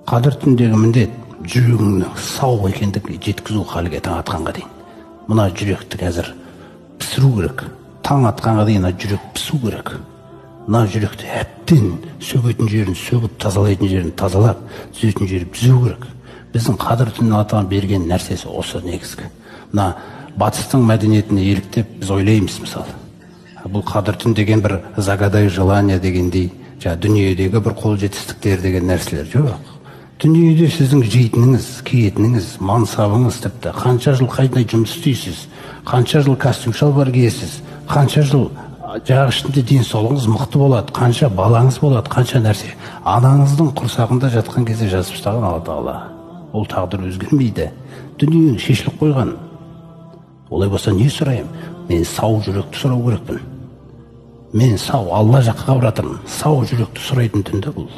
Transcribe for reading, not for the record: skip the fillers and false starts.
Қадір түндегі міндет жүрегіңнің сау екендігін жеткізу халге таң атқанға дейін. Мына жүректі қазір пісіру керек. Таң атқанға дейін жүрек пісу керек. Мына жүректі әбден сөгетін жерін сөгіп, тазалайтын жерін тазалап, түзетін жерін түзеу керек. Біздің Қадір түнінің атаған берген нәрсесі осы негізгі. Мына батыстың мәдениетіне еліктеп біз ойлаймыз мысалы. Бұл Қадір түн деген бір загадай желание дегендей, дүниедегі бір қол жетістіктер деген нәрселер жоқ. Дүниеде сіздің жейтініңіз, киетініңіз, мансабыңыз, тіпті қанша жыл қайда жұмыс істейсіз, қанша жыл костюм шалбар киесіз, қанша жыл жағы ішінде денсаулығыңыз мықты болады, қанша балаңыз болады, қанша нәрсе. Анаңыздың құрсағында жатқан кезде жазып тастаған Алла Тағала. Ол тағдыр өзгермейді. Дүниең шешіліп қойған. Олай болса не сұрайым? Мен сау жүректі сұрау керекпін. Мен сау Алла жаққа баратырмын. Сау жүректі сұрайтын түнде бұл.